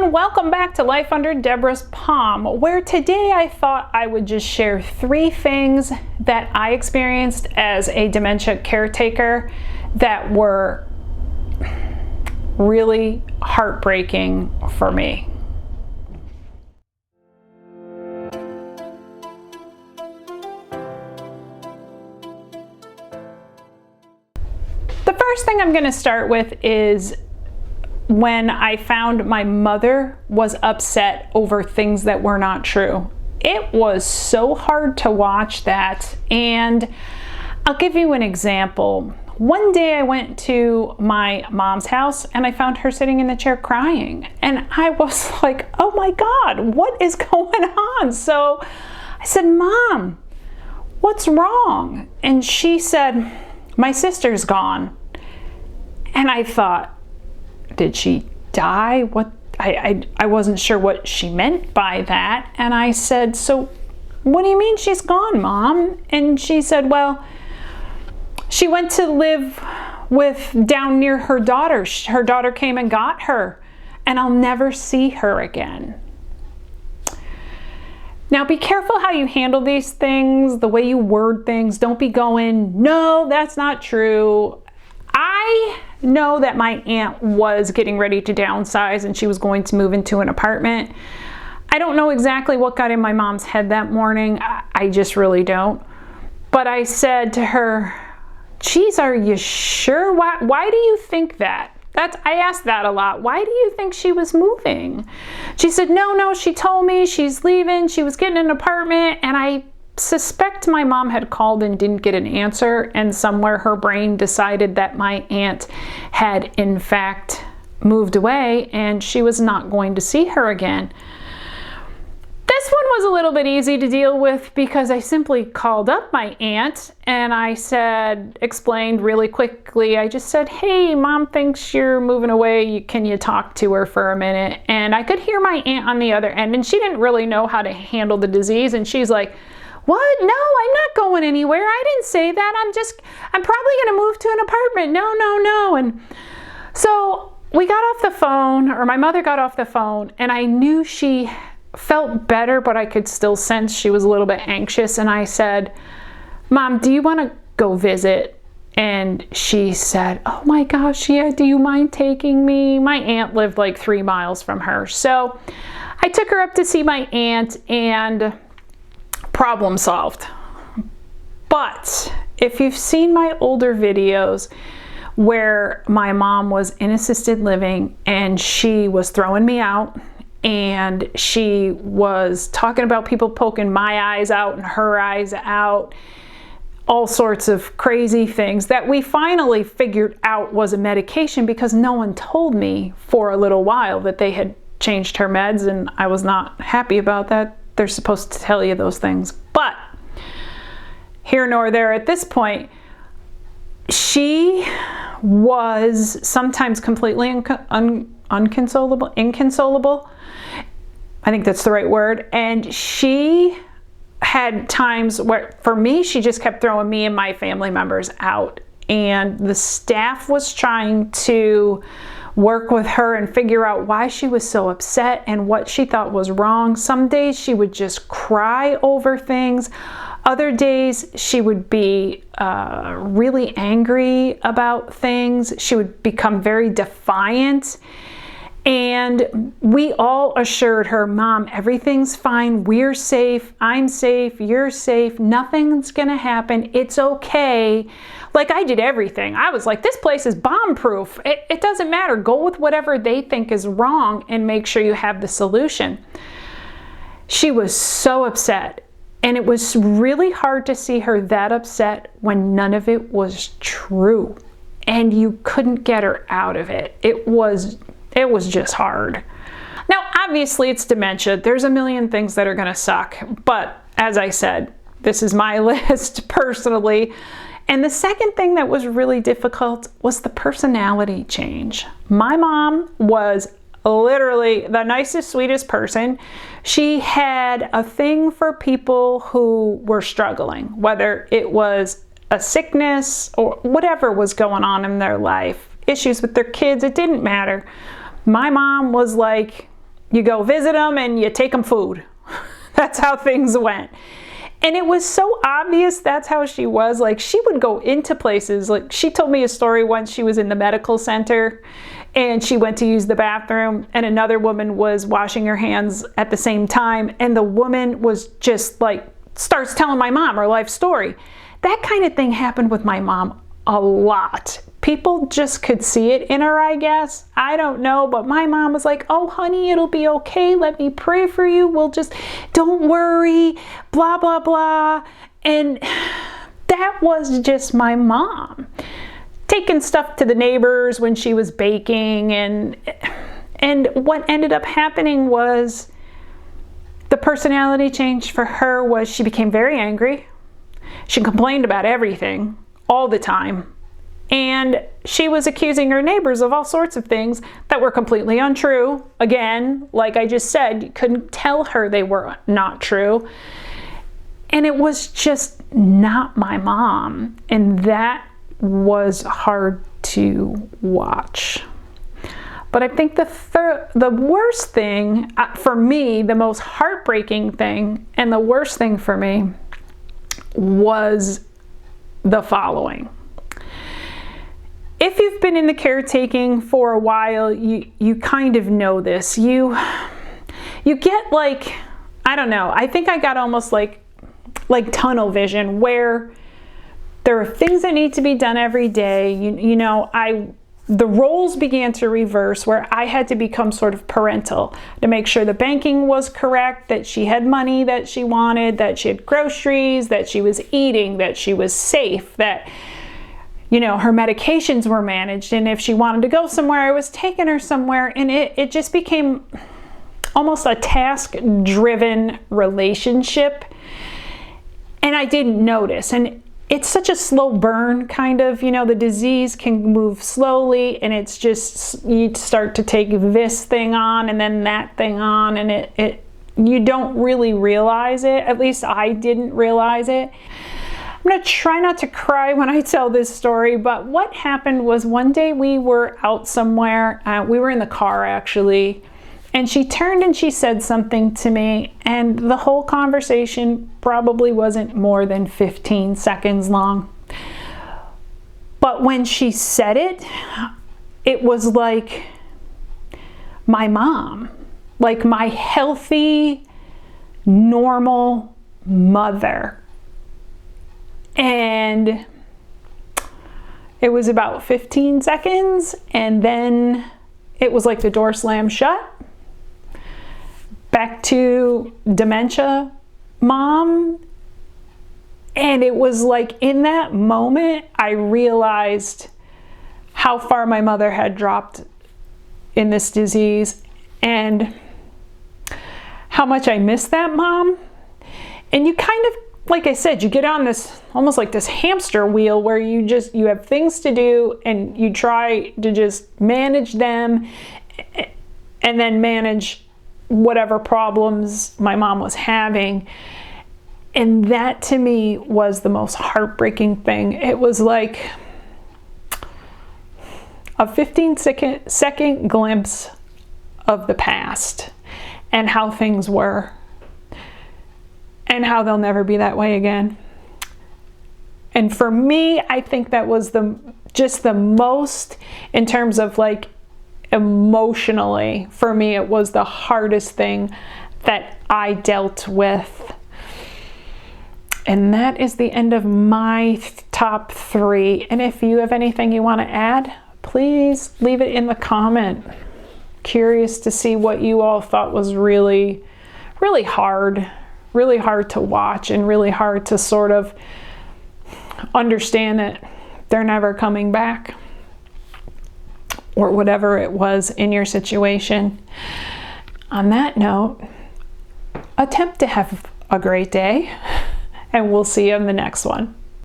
everyone, welcome back to Life Under Deborah's Palm, where today I thought I would just share 3 things that I experienced as a dementia caretaker that were really heartbreaking for me. The first thing I'm going to start with is when I found my mother was upset over things that were not true. It was so hard to watch that, and I'll give you an example. One day I went to my mom's house and I found her sitting in the chair crying, and I was like, oh my God, what is going on? So I said, Mom, what's wrong? And she said, my sister's gone. And I thought, did she die? What? I wasn't sure what she meant by that. And I said, so what do you mean she's gone, Mom? And she said, well, she went to live down near her daughter. Her daughter came and got her, and I'll never see her again. Now be careful how you handle these things, the way you word things. Don't be going, no, that's not true. I know that my aunt was getting ready to downsize and she was going to move into an apartment. I don't know exactly what got in my mom's head that morning. I just really don't. But I said to her, geez, are you sure? Why do you think that? I asked that a lot. Why do you think she was moving? She said, no, she told me she's leaving. She was getting an apartment, and I suspect my mom had called and didn't get an answer, and somewhere her brain decided that my aunt had in fact moved away and she was not going to see her again. This one was a little bit easy to deal with because I simply called up my aunt and I explained really quickly. I just said, hey, Mom thinks you're moving away. Can you talk to her for a minute? And I could hear my aunt on the other end, and she didn't really know how to handle the disease, and she's like, what? No, I'm not going anywhere. I didn't say that. I'm probably going to move to an apartment. No. And so we got off the phone, or my mother got off the phone, and I knew she felt better, but I could still sense she was a little bit anxious. And I said, Mom, do you want to go visit? And she said, oh my gosh, yeah, do you mind taking me? My aunt lived like 3 miles from her. So I took her up to see my aunt, and problem solved. But if you've seen my older videos where my mom was in assisted living and she was throwing me out and she was talking about people poking my eyes out and her eyes out, all sorts of crazy things that we finally figured out was a medication, because no one told me for a little while that they had changed her meds, and I was not happy about that. They're supposed to tell you those things. But here nor there at this point, she was sometimes completely inconsolable. I think that's the right word. And she had times where, for me, she just kept throwing me and my family members out. And the staff was trying to work with her and figure out why she was so upset and what she thought was wrong. Some days she would just cry over things. Other days she would be really angry about things. She would become very defiant. And we all assured her, Mom, everything's fine. We're safe. I'm safe. You're safe. Nothing's going to happen. It's okay. Like, I did everything. I was like, this place is bomb-proof. It doesn't matter. Go with whatever they think is wrong and make sure you have the solution. She was so upset. And it was really hard to see her that upset when none of it was true. And you couldn't get her out of it. It was just hard. Now, obviously, it's dementia. There's a million things that are going to suck. But as I said, this is my list personally. And the second thing that was really difficult was the personality change. My mom was literally the nicest, sweetest person. She had a thing for people who were struggling, whether it was a sickness or whatever was going on in their life, issues with their kids, it didn't matter. My mom was like, you go visit them and you take them food. That's how things went. And it was so obvious that's how she was. Like, she would go into places. Like, she told me a story once. She was in the medical center and she went to use the bathroom, and another woman was washing her hands at the same time, and the woman was just like, starts telling my mom her life story. That kind of thing happened with my mom a lot. People just could see it in her, I guess. I don't know, but my mom was like, oh, honey, it'll be okay. Let me pray for you. Don't worry, blah, blah, blah. And that was just my mom. Taking stuff to the neighbors when she was baking. And what ended up happening was the personality change for her was she became very angry. She complained about everything all the time. And she was accusing her neighbors of all sorts of things that were completely untrue. Again, like I just said, you couldn't tell her they were not true. And it was just not my mom. And that was hard to watch. But I think the worst thing for me, the most heartbreaking thing, and the worst thing for me was the following. If you've been in the caretaking for a while, you kind of know this. You get like, I don't know, I think I got almost like tunnel vision, where there are things that need to be done every day. The roles began to reverse, where I had to become sort of parental to make sure the banking was correct, that she had money that she wanted, that she had groceries, that she was eating, that she was safe, that her medications were managed, and if she wanted to go somewhere, I was taking her somewhere. And it just became almost a task-driven relationship, and I didn't notice. And it's such a slow burn, kind of, the disease can move slowly, and it's just, you start to take this thing on and then that thing on, and you don't really realize it. At least I didn't realize it. I'm going to try not to cry when I tell this story, but what happened was one day we were out somewhere. We were in the car, actually, and she turned and she said something to me, and the whole conversation probably wasn't more than 15 seconds long. But when she said it, it was like my mom, like my healthy, normal mother. And it was about 15 seconds, and then it was like the door slammed shut. Back to dementia mom. And it was like in that moment, I realized how far my mother had dropped in this disease and how much I miss that mom. And you kind of, like I said, you get on this, almost like this hamster wheel, where you have things to do and you try to just manage them and then manage whatever problems my mom was having. And that to me was the most heartbreaking thing. It was like a 15-second glimpse of the past and how things were, and how they'll never be that way again. And for me, I think that was just the most, in terms of like emotionally, for me, it was the hardest thing that I dealt with. And that is the end of my top 3. And if you have anything you want to add, please leave it in the comment. Curious to see what you all thought was really, really hard to watch, and really hard to sort of understand that they're never coming back, or whatever it was in your situation. On that note, attempt to have a great day, and we'll see you in the next one.